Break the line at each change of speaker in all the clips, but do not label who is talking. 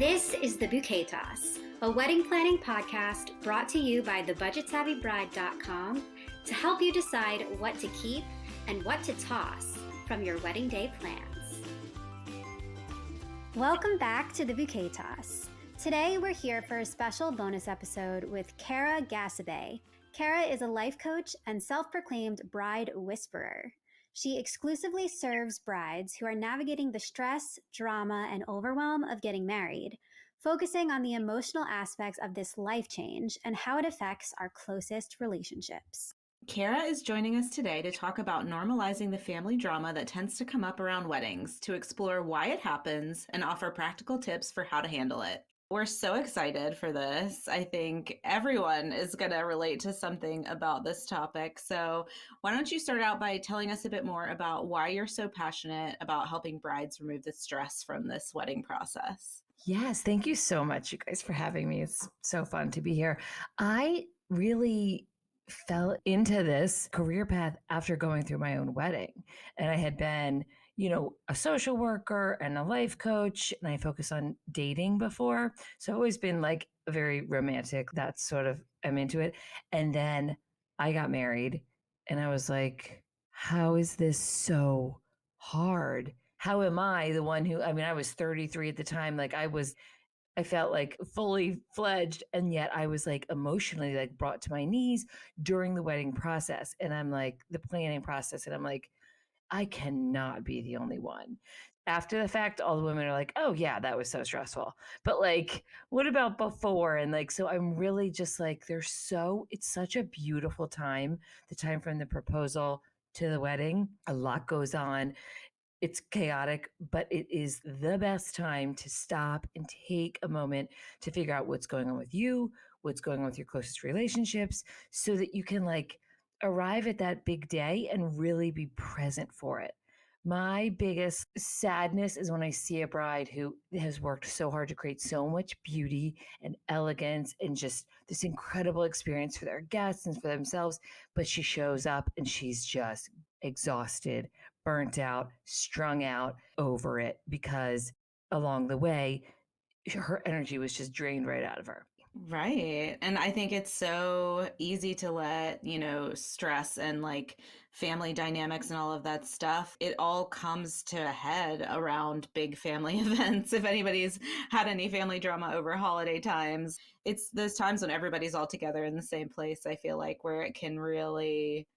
This is The Bouquet Toss, a wedding planning podcast brought to you by thebudgetsavvybride.com to help you decide what to keep and what to toss from your wedding day plans. Welcome back to The Bouquet Toss. Today we're here for a special bonus episode with Kara Ghassabeh. Kara is a life coach and self-proclaimed bride whisperer. She exclusively serves brides who are navigating the stress, drama, and overwhelm of getting married, focusing on the emotional aspects of this life change and how it affects our closest relationships.
Kara is joining us today to talk about normalizing the family drama that tends to come up around weddings, to explore why it happens and offer practical tips for how to handle it. We're so excited for this. I think everyone is going to relate to something about this topic. So why don't you start out by telling us a bit more about why you're so passionate about helping brides remove the stress from this wedding process?
Yes, thank you so much, you guys, for having me. It's so fun to be here. I really fell into this career path after going through my own wedding. And I had been, a social worker and a life coach, and I focused on dating before. So I've always been like very romantic. That's sort of, I'm into it. And then I got married and I was like, how is this so hard? How am I the one who, I was 33 at the time. I felt like fully fledged. And yet I was like emotionally like brought to my knees during the wedding process. And I'm like the planning process. And I'm like, I cannot be the only one. After the fact, all the women are like, oh yeah, that was so stressful. But like, what about before? And like, so I'm really just like, it's such a beautiful time, the time from the proposal to the wedding. A lot goes on. It's chaotic, but it is the best time to stop and take a moment to figure out what's going on with you, what's going on with your closest relationships, so that you can like arrive at that big day and really be present for it. My biggest sadness is when I see a bride who has worked so hard to create so much beauty and elegance and just this incredible experience for their guests and for themselves, but she shows up and she's just exhausted, burnt out, strung out over it because along the way, her energy was just drained right out of her.
Right. And I think it's so easy to let, stress and like family dynamics and all of that stuff, it all comes to a head around big family events. If anybody's had any family drama over holiday times, it's those times when everybody's all together in the same place, I feel like, where it can really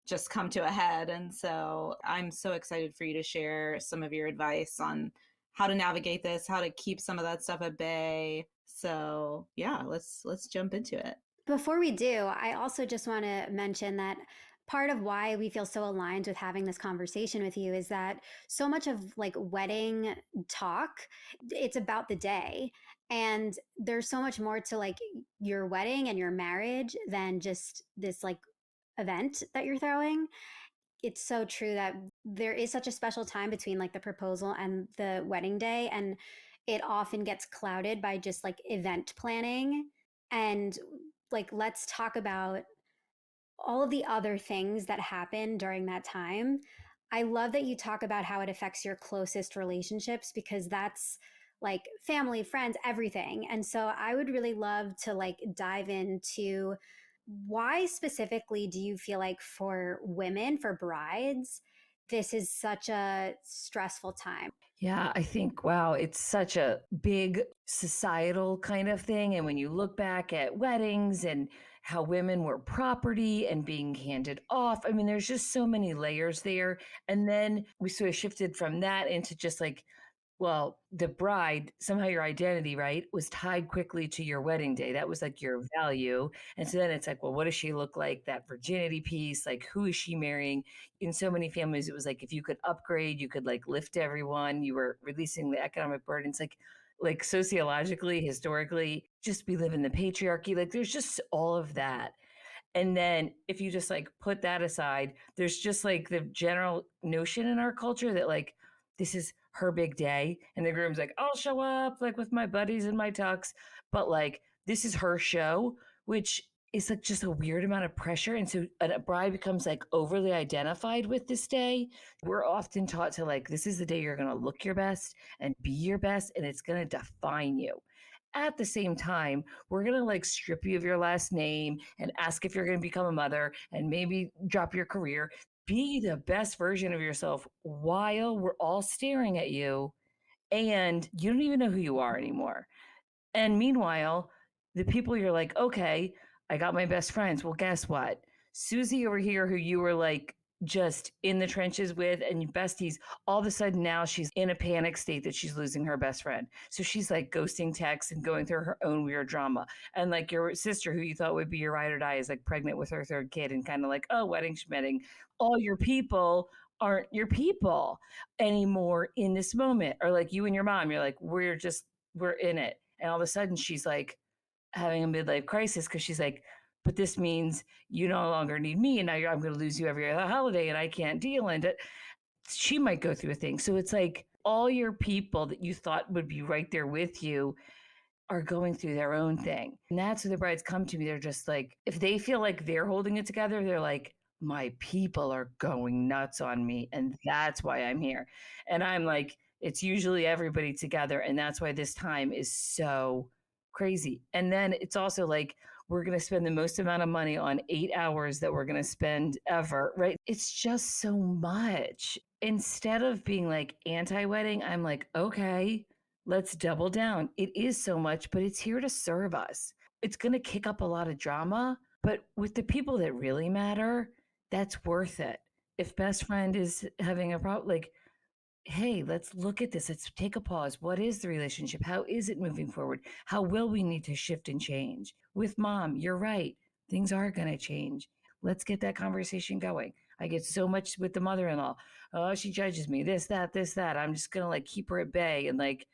just come to a head. And so I'm so excited for you to share some of your advice on how to navigate this, how to keep some of that stuff at bay. So yeah, let's jump into it.
Before we do, I also just want to mention that part of why we feel so aligned with having this conversation with you is that so much of like wedding talk, it's about the day. And there's so much more to like your wedding and your marriage than just this like event that you're throwing. It's so true that there is such a special time between like the proposal and the wedding day, and it often gets clouded by just like event planning. And like, let's talk about all of the other things that happen during that time. I love that you talk about how it affects your closest relationships, because that's like family, friends, everything. And so I would really love to like dive into why specifically do you feel like for women, for brides, this is such a stressful time?
Yeah, I think, wow, it's such a big societal kind of thing. And when you look back at weddings and how women were property and being handed off, there's just so many layers there. And then we sort of shifted from that into just like, well, the bride, somehow your identity, right, was tied quickly to your wedding day. That was like your value. And so then it's like, well, what does she look like? That virginity piece, like who is she marrying? In so many families, it was like if you could upgrade, you could like lift everyone, you were releasing the economic burdens. Like sociologically, historically, just we live in the patriarchy. Like there's just all of that. And then if you just like put that aside, there's just like the general notion in our culture that like this is her big day. And the groom's like, I'll show up like with my buddies and my tux. But like this is her show, which it's like just a weird amount of pressure. And so a bride becomes like overly identified with this day. We're often taught to like, this is the day you're going to look your best and be your best, and it's going to define you. At the same time, we're going to like strip you of your last name and ask if you're going to become a mother and maybe drop your career. Be the best version of yourself while we're all staring at you and you don't even know who you are anymore. And meanwhile, the people you're like, okay, I got my best friends. Well, guess what? Susie over here, who you were like just in the trenches with and besties, all of a sudden now she's in a panic state that she's losing her best friend. So she's like ghosting texts and going through her own weird drama. And like your sister, who you thought would be your ride or die, is like pregnant with her third kid and kind of like, oh, wedding schmedding. All your people aren't your people anymore in this moment. Or like you and your mom, you're like, we're in it. And all of a sudden she's like having a midlife crisis because she's like, but this means you no longer need me. And now I'm going to lose you every other holiday and I can't deal. And she might go through a thing. So it's like all your people that you thought would be right there with you are going through their own thing. And that's where the brides come to me. They're just like, if they feel like they're holding it together, they're like, my people are going nuts on me. And that's why I'm here. And I'm like, it's usually everybody together. And that's why this time is so crazy. And then it's also like, we're going to spend the most amount of money on 8 hours that we're going to spend ever, right? It's just so much. Instead of being like anti wedding, I'm like, okay, let's double down. It is so much, but it's here to serve us. It's going to kick up a lot of drama, but with the people that really matter, that's worth it. If best friend is having a problem, like, hey, let's look at this. Let's take a pause. What is the relationship? How is it moving forward? How will we need to shift and change? With mom, you're right. Things are going to change. Let's get that conversation going. I get so much with the mother in law. Oh, she judges me, this, that, this, that. I'm just going to like keep her at bay and like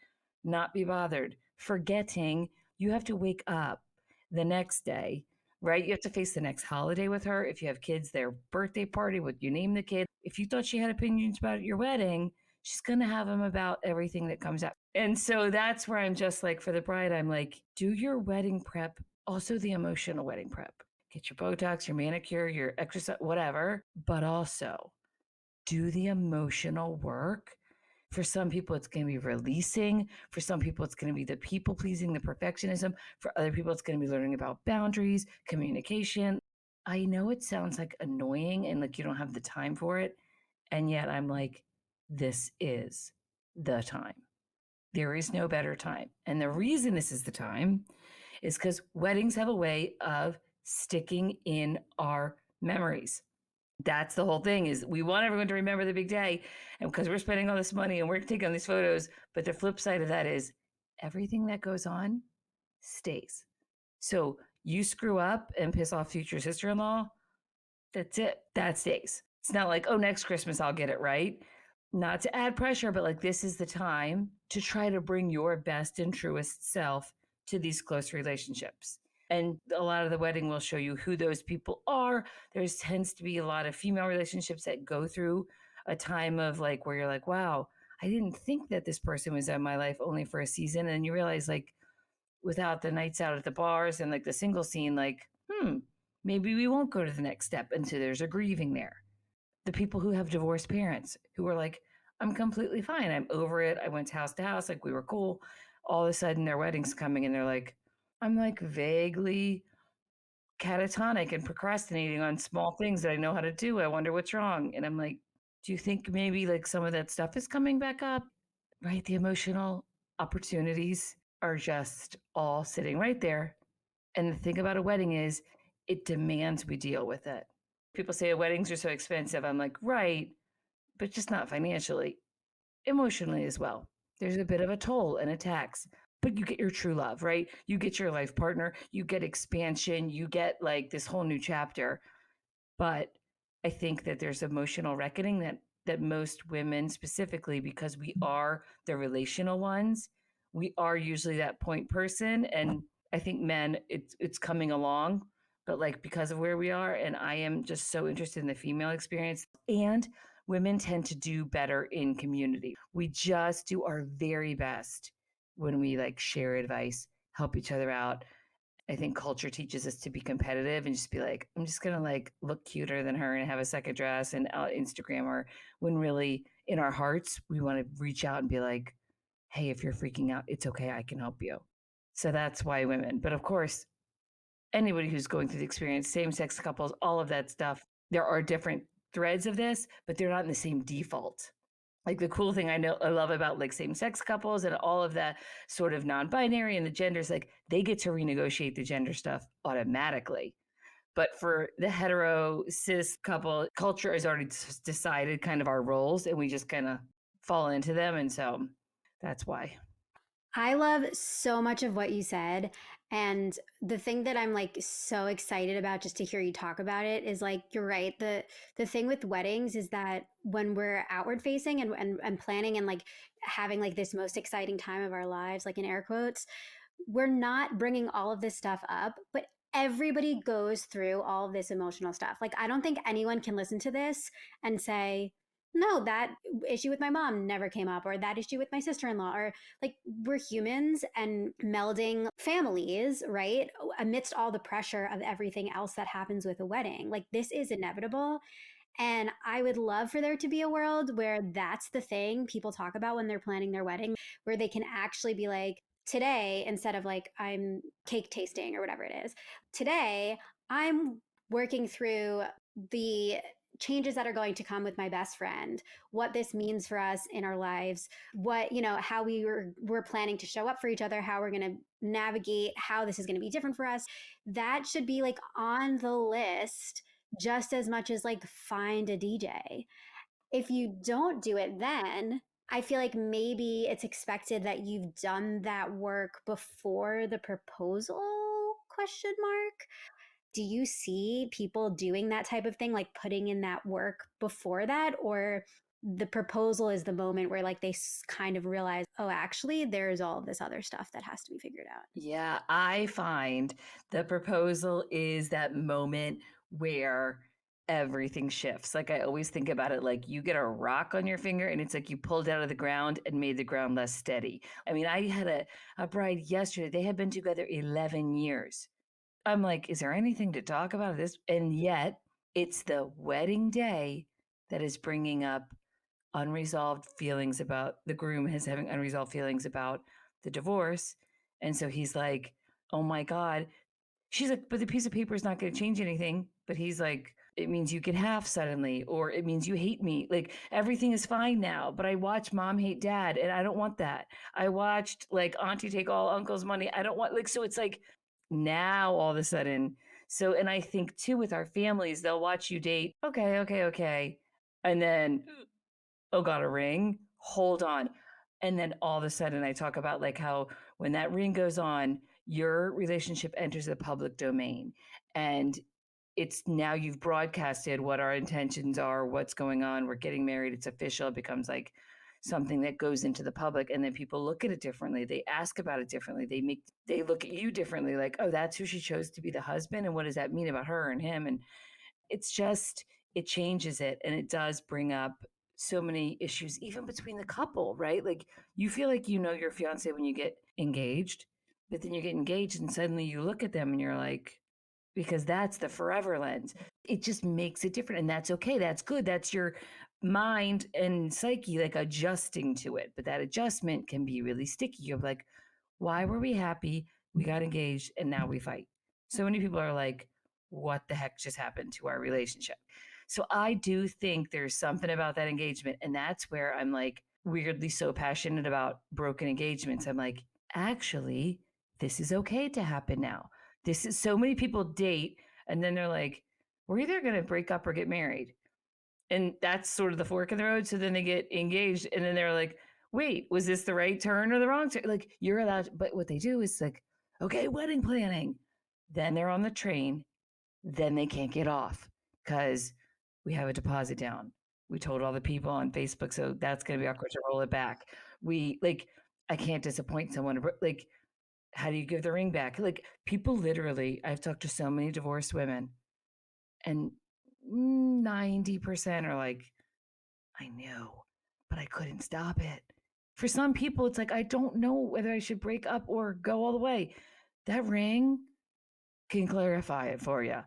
not be bothered, forgetting you have to wake up the next day, right? You have to face the next holiday with her. If you have kids, their birthday party, what you name the kid. If you thought she had opinions about your wedding, she's going to have them about everything that comes out. And so that's where I'm just like, for the bride, I'm like, do your wedding prep, also the emotional wedding prep. Get your Botox, your manicure, your exercise, whatever, but also do the emotional work. For some people, it's going to be releasing. For some people, it's going to be the people pleasing, the perfectionism. For other people, it's going to be learning about boundaries, communication. I know it sounds like annoying and like you don't have the time for it. And yet I'm like, this is the time. There is no better time. And the reason this is the time is because weddings have a way of sticking in our memories. That's the whole thing, is we want everyone to remember the big day, and because we're spending all this money and we're taking these photos. But the flip side of that is everything that goes on stays. So you screw up and piss off future sister-in-law, that's it. That stays. It's not like, oh, next Christmas I'll get it right. Not to add pressure, but like this is the time to try to bring your best and truest self to these close relationships. And a lot of the wedding will show you who those people are. There tends to be a lot of female relationships that go through a time of like where you're like, wow, I didn't think that this person was in my life only for a season. And you realize like without the nights out at the bars and like the single scene, like, maybe we won't go to the next step. And so there's a grieving there. The people who have divorced parents who are like, I'm completely fine. I'm over it. I went to house, like we were cool. All of a sudden their wedding's coming and they're like, I'm like vaguely catatonic and procrastinating on small things that I know how to do. I wonder what's wrong. And I'm like, do you think maybe like some of that stuff is coming back up? Right? The emotional opportunities are just all sitting right there. And the thing about a wedding is it demands we deal with it. People say weddings are so expensive. I'm like, right, but just not financially, emotionally as well. There's a bit of a toll and a tax, but you get your true love, right? You get your life partner, you get expansion, you get like this whole new chapter. But I think that there's emotional reckoning that most women, specifically because we are the relational ones, we are usually that point person. And I think men, it's coming along, but like because of where we are, and I am just so interested in the female experience. And women tend to do better in community. We just do our very best when we like share advice, help each other out. I think culture teaches us to be competitive and just be like, I'm just gonna like look cuter than her and have a second dress and Instagram her, when really in our hearts we want to reach out and be like, hey, if you're freaking out, it's okay, I can help you. So that's why women. But of course, anybody who's going through the experience, same-sex couples, all of that stuff, there are different threads of this, but they're not in the same default. Like the cool thing I love about like same-sex couples and all of that sort of non-binary and the genders, like they get to renegotiate the gender stuff automatically. But for the hetero cis couple, culture has already decided kind of our roles, and we just kind of fall into them. And so that's why.
I love so much of what you said. And the thing that I'm like so excited about just to hear you talk about it is like you're right. The thing with weddings is that when we're outward facing and planning and like having like this most exciting time of our lives, like in air quotes, we're not bringing all of this stuff up, but everybody goes through all of this emotional stuff. Like, I don't think anyone can listen to this and say, no, that issue with my mom never came up, or that issue with my sister in law, or like we're humans and melding families, right? Amidst all the pressure of everything else that happens with a wedding. Like, this is inevitable. And I would love for there to be a world where that's the thing people talk about when they're planning their wedding, where they can actually be like, today, instead of like, I'm cake tasting or whatever it is, today, I'm working through the changes that are going to come with my best friend, what this means for us in our lives, what, how we're planning to show up for each other, how we're going to navigate, how this is going to be different for us. That should be like on the list just as much as like find a DJ. If you don't do it then, I feel like maybe it's expected that you've done that work before the proposal, question mark. Do you see people doing that type of thing, like putting in that work before that, or the proposal is the moment where like they kind of realize, oh, actually there's all this other stuff that has to be figured out?
Yeah, I find the proposal is that moment where everything shifts. Like I always think about it like you get a rock on your finger and it's like you pulled it out of the ground and made the ground less steady. I mean, I had a bride yesterday. They had been together 11 years. I'm like, is there anything to talk about this? And yet it's the wedding day that is bringing up unresolved feelings about the groom is having unresolved feelings about the divorce. And so he's like, oh my God. She's like, but the piece of paper is not going to change anything. But he's like, it means you get half suddenly, or it means you hate me. Like everything is fine now. But I watched mom hate dad, and I don't want that. I watched like auntie take all uncle's money. I don't want like, so it's like now all of a sudden. So, and I think too with our families, they'll watch you date. Okay, okay, okay. And then oh, got a ring? Hold on. And then all of a sudden I talk about like how when that ring goes on, your relationship enters the public domain. And it's now you've broadcasted what our intentions are, what's going on. We're getting married. It's official. It becomes like something that goes into the public, and then people look at it differently. They ask about it differently. They look at you differently, like, oh, that's who she chose to be the husband. And what does that mean about her and him? And it's just, it changes it. And it does bring up so many issues, even between the couple, right? Like you feel like you know your fiance when you get engaged, but then you get engaged and suddenly you look at them and you're like, because that's the forever lens. It just makes it different. And that's okay. That's good. That's your mind and psyche like adjusting to it. But that adjustment can be really sticky. You're like, why were we happy? We got engaged and now we fight. So many people are like, what the heck just happened to our relationship? So I do think there's something about that engagement. And that's where I'm like weirdly so passionate about broken engagements. I'm like, actually, this is okay to happen now. This is so many people date and then they're like, we're either going to break up or get married. And that's sort of the fork in the road. So then they get engaged and then they're like, wait, was this the right turn or the wrong turn? Like you're allowed, but what they do is like, okay, wedding planning. Then they're on the train. Then they can't get off because we have a deposit down. We told all the people on Facebook, so that's going to be awkward to roll it back. We like, I can't disappoint someone. Like, how do you give the ring back? Like, people literally, I've talked to so many divorced women, and 90% are like, I knew, but I couldn't stop it. For some people, it's like, I don't know whether I should break up or go all the way. That ring, can clarify it for you.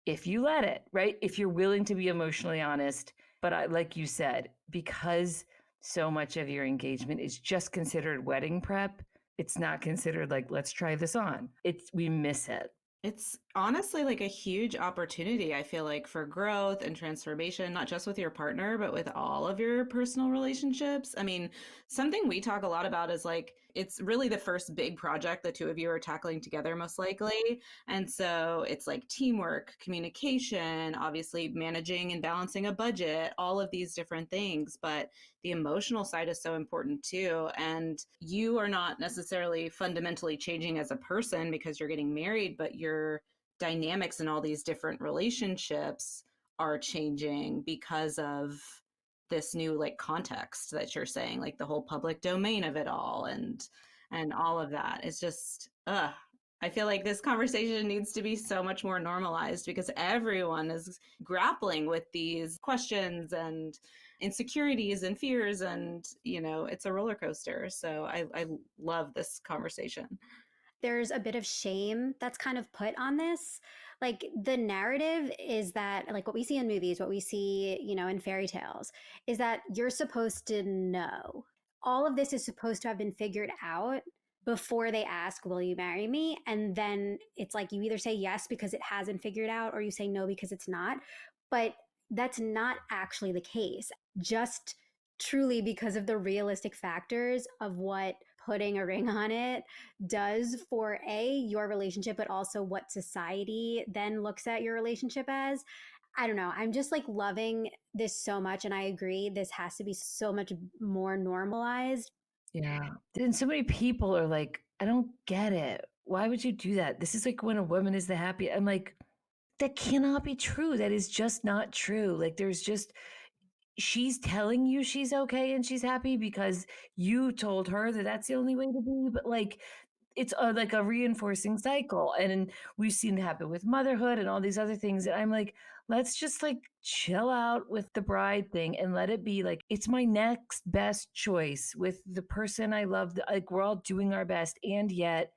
If you let it, right? If you're willing to be emotionally honest. But like you said, because so much of your engagement is just considered wedding prep, it's not considered like, let's try this on. We miss it.
It's honestly like a huge opportunity, I feel like, for growth and transformation, not just with your partner, but with all of your personal relationships. I mean, something we talk a lot about is like, it's really the first big project the two of you are tackling together, most likely. And so it's like teamwork, communication, obviously managing and balancing a budget, all of these different things. But the emotional side is so important too. And you are not necessarily fundamentally changing as a person because you're getting married, but your dynamics in all these different relationships are changing because of this new like context that you're saying, like the whole public domain of it all and all of that. It's just I feel like this conversation needs to be so much more normalized because everyone is grappling with these questions and insecurities and fears, and it's a roller coaster. So I love this conversation.
There's a bit of shame that's kind of put on this. Like the narrative is that, like what we see in movies, what we see, in fairy tales, is that you're supposed to know. All of this is supposed to have been figured out before they ask, will you marry me? And then it's like you either say yes because it has been figured out or you say no because it's not. But that's not actually the case. Just truly because of the realistic factors of what putting a ring on it does for your relationship, but also what society then looks at your relationship as. I don't know. I'm just like loving this so much. And I agree, this has to be so much more normalized.
Yeah. And so many people are like, I don't get it. Why would you do that? This is like when a woman is the happy. I'm like, that cannot be true. That is just not true. Like, she's telling you she's okay and she's happy because you told her that that's the only way to be. But like, it's like a reinforcing cycle. And we've seen it happen with motherhood and all these other things. And I'm like, let's just like chill out with the bride thing and let it be like, it's my next best choice with the person I love. Like, we're all doing our best. And yet,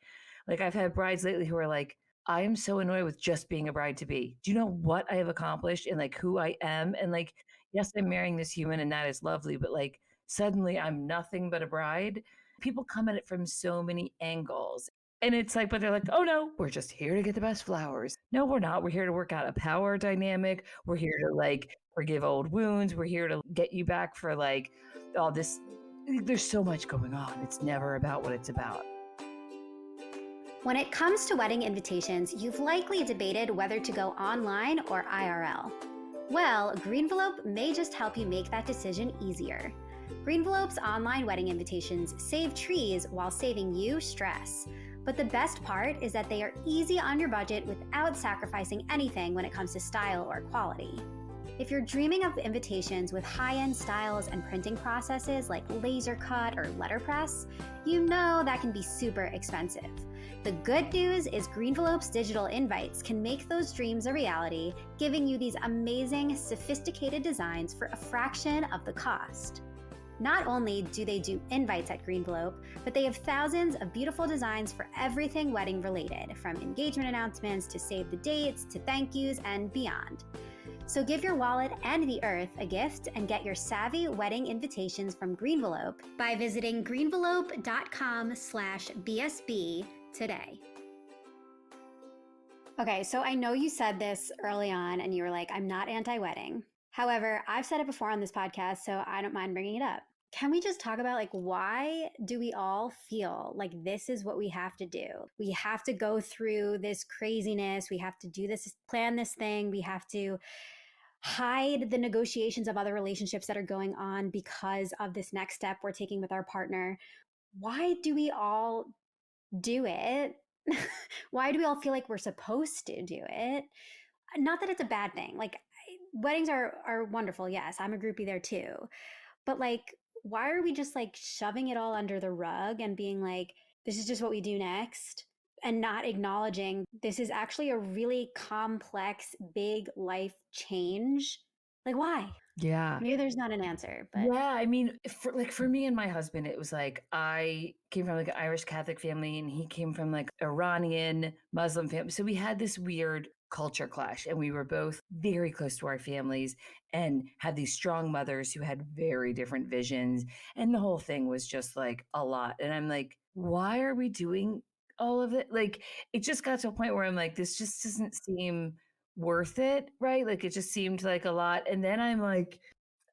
like, I've had brides lately who are like, I am so annoyed with just being a bride to be. Do you know what I have accomplished and like who I am? And like, yes, I'm marrying this human and that is lovely, but like, suddenly I'm nothing but a bride. People come at it from so many angles. And it's like, but they're like, oh no, we're just here to get the best flowers. No, we're not. We're here to work out a power dynamic. We're here to like forgive old wounds. We're here to get you back for like all this. There's so much going on. It's never about what it's about.
When it comes to wedding invitations, you've likely debated whether to go online or IRL. Well, Greenvelope may just help you make that decision easier. Greenvelope's online wedding invitations save trees while saving you stress. But the best part is that they are easy on your budget without sacrificing anything when it comes to style or quality. If you're dreaming of invitations with high-end styles and printing processes like laser cut or letterpress, you know that can be super expensive. The good news is Greenvelope's digital invites can make those dreams a reality, giving you these amazing, sophisticated designs for a fraction of the cost. Not only do they do invites at Greenvelope, but they have thousands of beautiful designs for everything wedding related, from engagement announcements to save the dates to thank yous and beyond. So give your wallet and the earth a gift and get your savvy wedding invitations from Greenvelope by visiting greenvelope.com/BSB today. Okay, so I know you said this early on and you were like, I'm not anti-wedding. However, I've said it before on this podcast, so I don't mind bringing it up. Can we just talk about like, why do we all feel like this is what we have to do? We have to go through this craziness. We have to do this, plan this thing. We have to hide the negotiations of other relationships that are going on because of this next step we're taking with our partner. Why do we all do it? Why do we all feel like we're supposed to do it? Not that it's a bad thing. Like, weddings are wonderful. Yes, I'm a groupie there too. But like, why are we just like shoving it all under the rug and being like, this is just what we do next? And not acknowledging this is actually a really complex, big life change Like, why?
Yeah.
Maybe there's not an answer, but
Yeah, I mean, for me and my husband, it was like I came from like an Irish Catholic family, and he came from like Iranian Muslim family. So we had this weird culture clash, and we were both very close to our families and had these strong mothers who had very different visions, and the whole thing was just like a lot. And I'm like, why are we doing all of it? Like, it just got to a point where I'm like, this just doesn't seem worth it, right? Like, it just seemed like a lot. And then I'm like,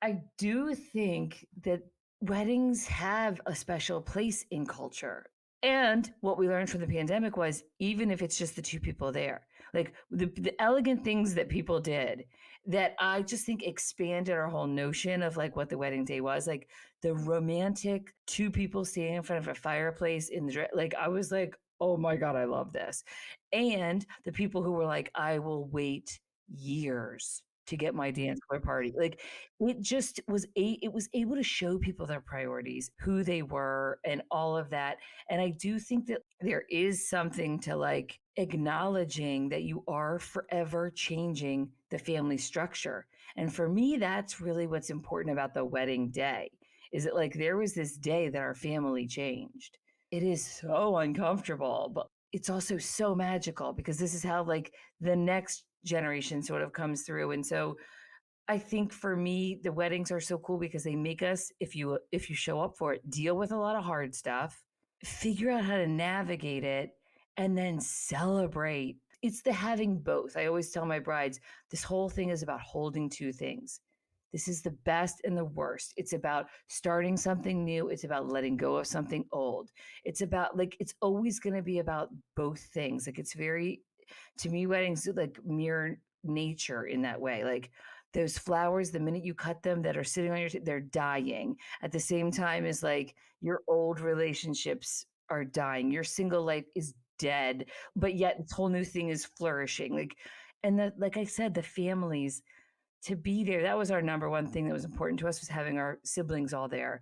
I do think that weddings have a special place in culture. And what we learned from the pandemic was even if it's just the two people there, like the elegant things that people did that I just think expanded our whole notion of like what the wedding day was, like the romantic two people standing in front of a fireplace in the, like, I was like, oh my God, I love this. And the people who were like, I will wait years to get my dance floor party. Like, it just was it was able to show people their priorities, who they were, and all of that. And I do think that there is something to like acknowledging that you are forever changing the family structure. And for me, that's really what's important about the wedding day. Is it like there was this day that our family changed. It is so uncomfortable, but it's also so magical because this is how like the next generation sort of comes through. And so I think for me, the weddings are so cool because they make us, if you show up for it, deal with a lot of hard stuff, figure out how to navigate it, and then celebrate. It's the having both. I always tell my brides, this whole thing is about holding two things. This is the best and the worst. It's about starting something new. It's about letting go of something old. It's about like, it's always going to be about both things. Like, it's very, to me, weddings like mirror nature in that way. Like, those flowers, the minute you cut them that are sitting on your, they're dying at the same time as like your old relationships are dying. Your single life is dead, but yet this whole new thing is flourishing. Like, and that, like I said, the families to be there, that was our number one thing that was important to us, was having our siblings all there.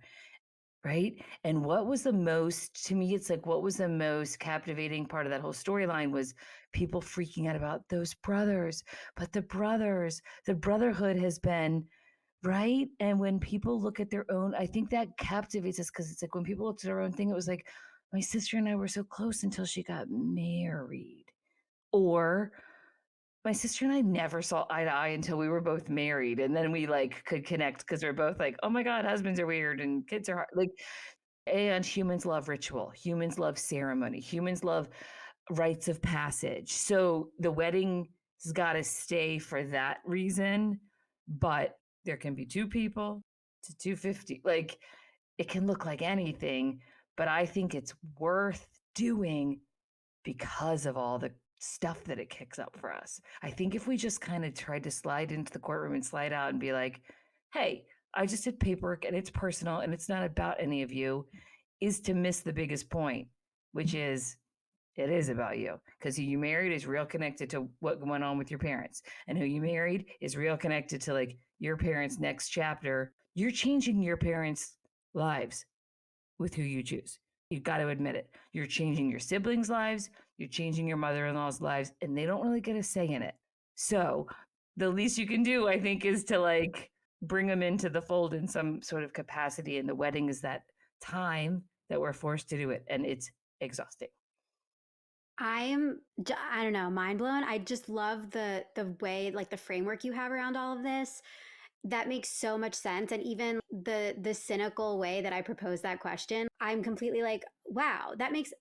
Right. And what was the most, to me, it's like, what was the most captivating part of that whole storyline was people freaking out about those brothers. But the brotherhood has been right. And when people look at their own, I think that captivates us because it's like when people looked at their own thing, it was like, my sister and I were so close until she got married. Or my sister and I never saw eye to eye until we were both married. And then we like could connect because we're both like, oh my God, husbands are weird and kids are hard. Like, and humans love ritual. Humans love ceremony. Humans love rites of passage. So the wedding has got to stay for that reason. But there can be two people to 250. Like, it can look like anything, but I think it's worth doing because of all the stuff that it kicks up for us. I think if we just kind of tried to slide into the courtroom and slide out and be like, hey, I just did paperwork and it's personal and it's not about any of you, is to miss the biggest point, which is it is about you. Because who you married is real connected to what went on with your parents. And who you married is real connected to like your parents' next chapter. You're changing your parents' lives with who you choose. You've got to admit it. You're changing your siblings' lives, you're changing your mother in law's lives, and they don't really get a say in it. So the least you can do, I think, is to like bring them into the fold in some sort of capacity. And the wedding is that time that we're forced to do it. And it's exhausting.
I don't know, mind blown. I just love the way, like the framework you have around all of this. That makes so much sense. And even the cynical way that I propose that question, I'm completely like, wow, that makes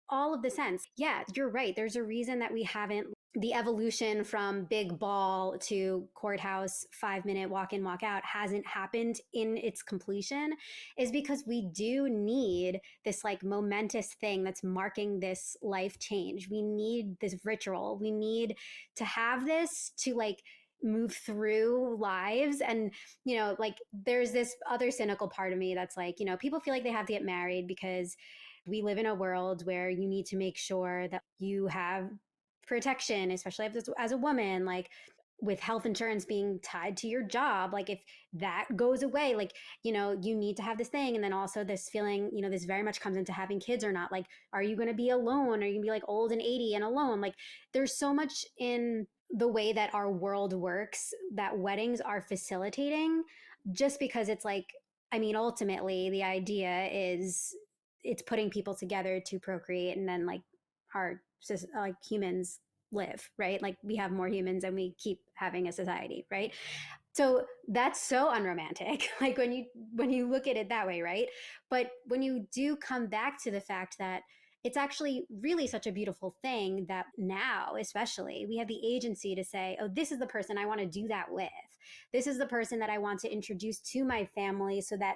all of the sense. Yeah, you're right. There's a reason that we haven't, the evolution from big ball to courthouse 5 minute walk in, walk out hasn't happened in its completion, is because we do need this like momentous thing that's marking this life change. We need this ritual. We need to have this to like move through lives. And like there's this other cynical part of me that's like, people feel like they have to get married because we live in a world where you need to make sure that you have protection, especially as a woman, like with health insurance being tied to your job. Like if that goes away, like, you need to have this thing. And then also this feeling, this very much comes into having kids or not. Like, are you going to be alone? Are you going to be like old and 80 and alone? Like there's so much in the way that our world works, that weddings are facilitating, just because it's like, I mean, ultimately, the idea is it's putting people together to procreate, and then like our like humans live, right? Like we have more humans and we keep having a society, right? So that's so unromantic, like when you look at it that way, right? But when you do come back to the fact that it's actually really such a beautiful thing that now, especially, we have the agency to say, oh, this is the person I want to do that with. This is the person that I want to introduce to my family, so that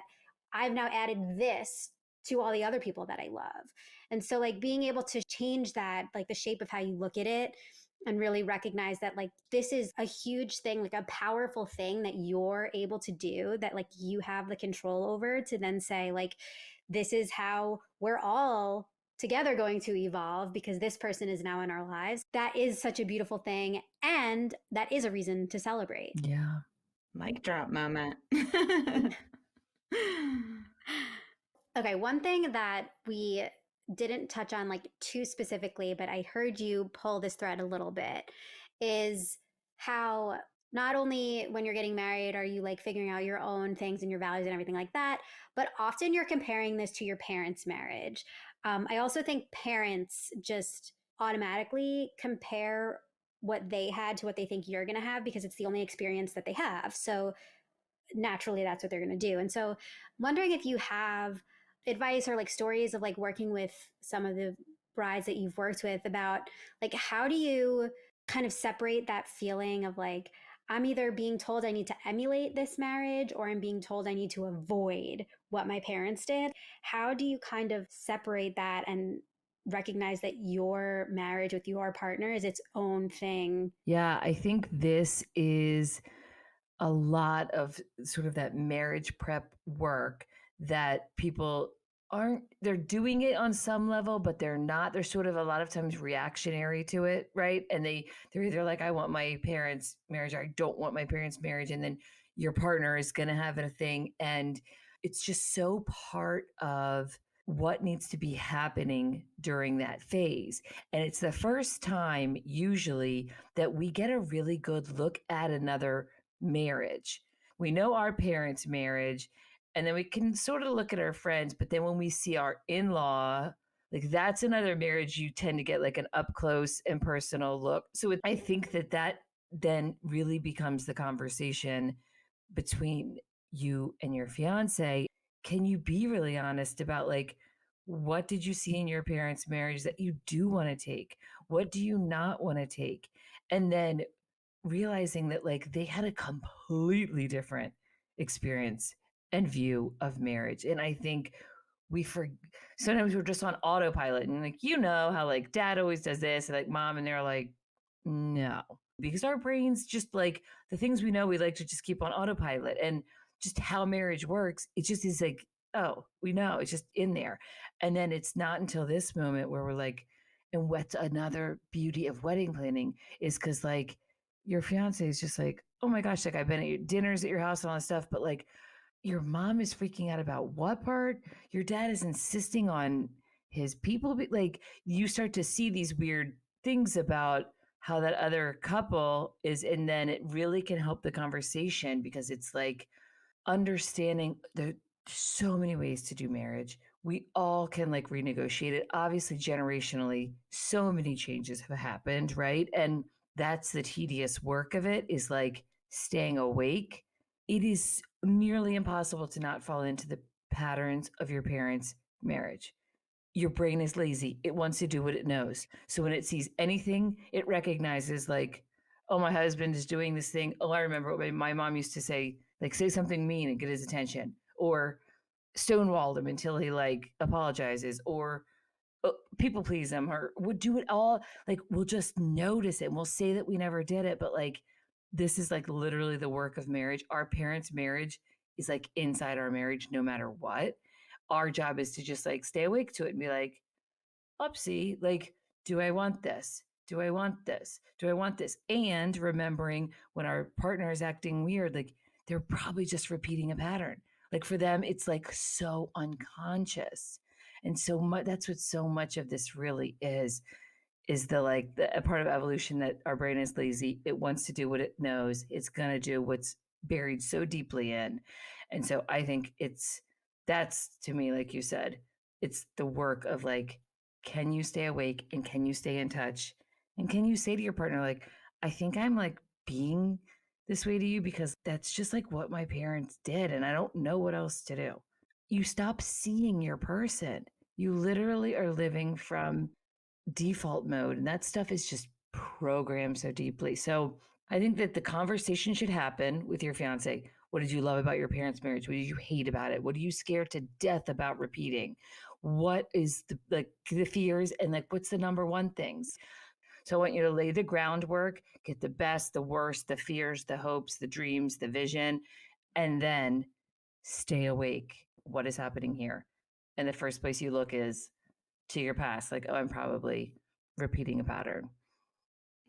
I've now added this to all the other people that I love. And so, like, being able to change that, like the shape of how you look at it, and really recognize that like this is a huge thing, like a powerful thing that you're able to do, that like you have the control over, to then say like, this is how we're all together going to evolve because this person is now in our lives. That is such a beautiful thing, and that is a reason to celebrate.
Yeah.
Mic drop moment.
Okay, one thing that we didn't touch on like too specifically, but I heard you pull this thread a little bit, is how not only when you're getting married are you like figuring out your own things and your values and everything like that, but often you're comparing this to your parents' marriage. I also think parents just automatically compare what they had to what they think you're going to have because it's the only experience that they have. So naturally that's what they're going to do. And so wondering if you have advice or like stories of like working with some of the brides that you've worked with about like, how do you kind of separate that feeling of like, I'm either being told I need to emulate this marriage or I'm being told I need to avoid what my parents did. How do you kind of separate that and recognize that your marriage with your partner is its own thing?
Yeah, I think this is a lot of sort of that marriage prep work that people aren't, they're doing it on some level, but they're not. They're sort of a lot of times reactionary to it, right? And they're either like, I want my parents' marriage, or I don't want my parents' marriage. And then your partner is going to have a thing. And it's just so part of what needs to be happening during that phase. And it's the first time usually that we get a really good look at another marriage. We know our parents' marriage, and then we can sort of look at our friends, but then when we see our in-law, like that's another marriage you tend to get like an up close and personal look. So I think that then really becomes the conversation between you and your fiance. Can you be really honest about like, what did you see in your parents' marriage that you do want to take? What do you not want to take? And then realizing that like they had a completely different experience and view of marriage. And I think we for sometimes we're just on autopilot, and like, you know how like dad always does this and like mom, and they're like, no, because our brains just like the things we know, we like to just keep on autopilot. And just how marriage works, it just is like, oh, we know it's just in there. And then it's not until this moment where we're like, and what's another beauty of wedding planning is because like your fiance is just like, oh my gosh, like I've been at your dinners at your house and all that stuff, but like your mom is freaking out about what part? Your dad is insisting on his people. Like you start to see these weird things about how that other couple is. And then it really can help the conversation because it's like understanding there's so many ways to do marriage. We all can like renegotiate it. Obviously, generationally, so many changes have happened, right? And that's the tedious work of it, is like staying awake. It is nearly impossible to not fall into the patterns of your parents' marriage. Your brain is lazy. It wants to do what it knows. So when it sees anything, it recognizes like, oh, my husband is doing this thing. Oh, I remember what my mom used to say, like say something mean and get his attention, or stonewall him until he like apologizes, or people please him, or would do it all. Like we'll just notice it and we'll say that we never did it. But like, this is like literally the work of marriage. Our parents' marriage is like inside our marriage, no matter what. Our job is to just like stay awake to it and be like, upsie, like, do I want this? Do I want this? Do I want this? And remembering when our partner is acting weird, like they're probably just repeating a pattern. Like for them, it's like so unconscious. And so much, that's what so much of this really is is a part of evolution that our brain is lazy. It wants to do what it knows. It's going to do what's buried so deeply in. And so I think that's to me, like you said, it's the work of like, can you stay awake and can you stay in touch? And can you say to your partner, like, I think I'm like being this way to you because that's just like what my parents did. And I don't know what else to do. You stop seeing your person. You literally are living from default mode. And that stuff is just programmed so deeply. So I think that the conversation should happen with your fiance. What did you love about your parents' marriage? What did you hate about it? What are you scared to death about repeating? What is the fears and like what's the number one things? So I want you to lay the groundwork, get the best, the worst, the fears, the hopes, the dreams, the vision, and then stay awake. What is happening here? And the first place you look is to your past, like, oh, I'm probably repeating a pattern.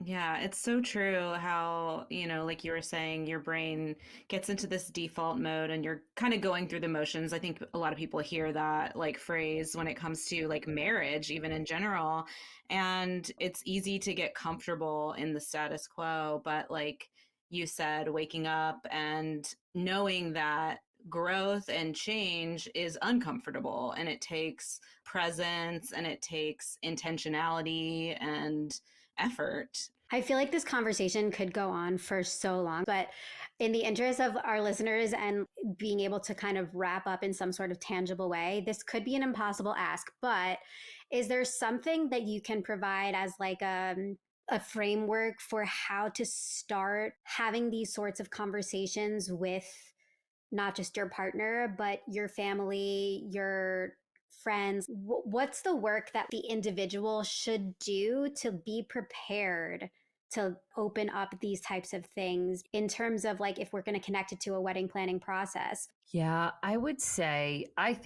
Yeah, it's so true how, like you were saying, your brain gets into this default mode and you're kind of going through the motions. I think a lot of people hear that like phrase when it comes to like marriage, even in general. And it's easy to get comfortable in the status quo. But like you said, waking up and knowing that growth and change is uncomfortable and it takes presence and it takes intentionality and effort.
I feel like this conversation could go on for so long, but in the interest of our listeners and being able to kind of wrap up in some sort of tangible way, this could be an impossible ask. But is there something that you can provide as like a framework for how to start having these sorts of conversations with not just your partner, but your family, your friends? What's the work that the individual should do to be prepared to open up these types of things in terms of like if we're going to connect it to a wedding planning process?
Yeah, I would say, I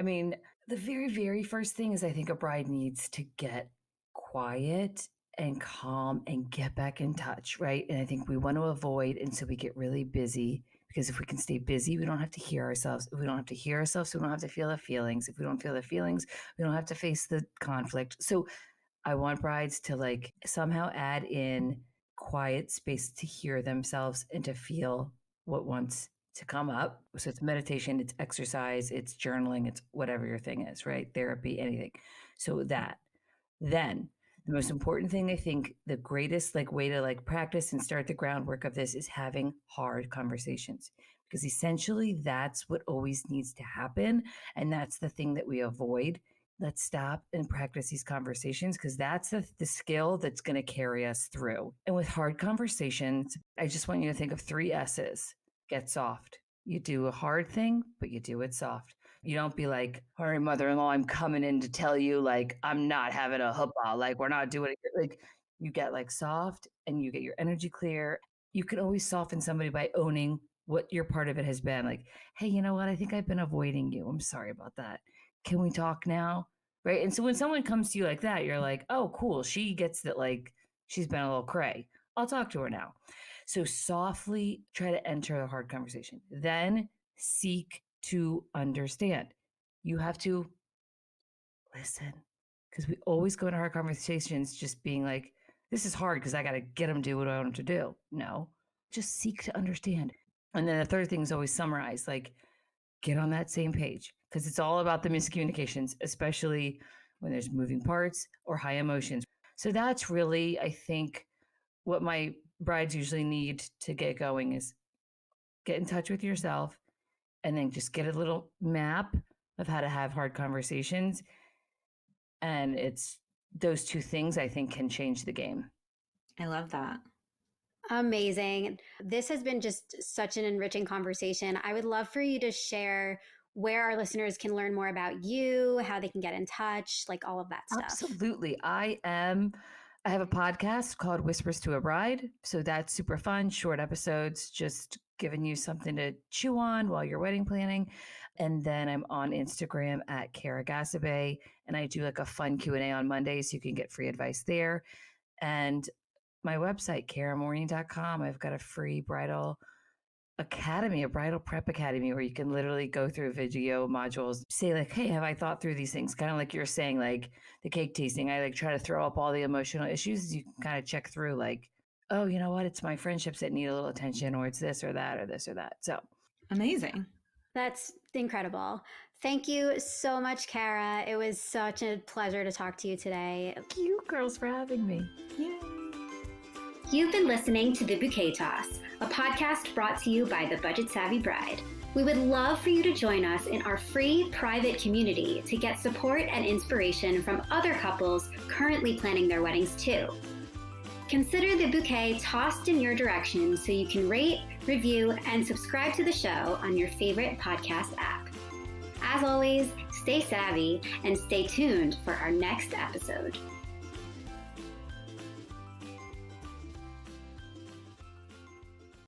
mean, the very, very first thing is I think a bride needs to get quiet and calm and get back in touch, right? And I think we want to avoid, and so we get really busy because if we can stay busy, we don't have to hear ourselves. If we don't have to hear ourselves, we don't have to feel the feelings. If we don't feel the feelings, we don't have to face the conflict. So I want brides to like somehow add in quiet space to hear themselves and to feel what wants to come up. So it's meditation, it's exercise, it's journaling, it's whatever your thing is, right? Therapy, anything. So that. Then the most important thing, I think, the greatest like way to like practice and start the groundwork of this is having hard conversations. Because essentially that's what always needs to happen. And that's the thing that we avoid. Let's stop and practice these conversations because that's the skill that's going to carry us through. And with hard conversations, I just want you to think of 3 S's. Get soft. You do a hard thing, but you do it soft. You don't be like, all right, mother-in-law, I'm coming in to tell you, like, I'm not having a huppah. Like, we're not doing it. Like, you get like soft and you get your energy clear. You can always soften somebody by owning what your part of it has been. Like, hey, you know what? I think I've been avoiding you. I'm sorry about that. Can we talk now? Right. And so when someone comes to you like that, you're like, oh, cool. She gets that, like, she's been a little cray. I'll talk to her now. So softly try to enter a hard conversation. Then seek to understand. You have to listen because we always go into hard conversations just being like, this is hard because I got to get them to do what I want them to do. No, just seek to understand. And then the third thing is always summarize, like get on that same page because it's all about the miscommunications, especially when there's moving parts or high emotions. So that's really, I think, what my brides usually need to get going is get in touch with yourself and then just get a little map of how to have hard conversations. And it's those 2 things I think can change the game.
I love that.
Amazing. This has been just such an enriching conversation. I would love for you to share where our listeners can learn more about you, how they can get in touch, like all of that stuff.
Absolutely. I have a podcast called Whispers to a Bride. So that's super fun, short episodes, just giving you something to chew on while you're wedding planning. And then I'm on Instagram at Kara Ghassabeh, and I do like a fun Q&A on Mondays, so you can get free advice there. And my website, karamorning.com, I've got a free bridal academy, a bridal prep academy, where you can literally go through video modules, say like, hey, have I thought through these things? Kind of like you're saying, like the cake tasting. I like try to throw up all the emotional issues. You can kind of check through like, oh, you know what? It's my friendships that need a little attention, or it's this or that, or this or that. So
amazing.
That's incredible. Thank you so much, Kara. It was such a pleasure to talk to you today.
Thank you girls for having me.
Yay.
You've been listening to The Bouquet Toss, a podcast brought to you by the Budget Savvy Bride. We would love for you to join us in our free private community to get support and inspiration from other couples currently planning their weddings too. Consider the bouquet tossed in your direction so you can rate, review, and subscribe to the show on your favorite podcast app. As always, stay savvy and stay tuned for our next episode.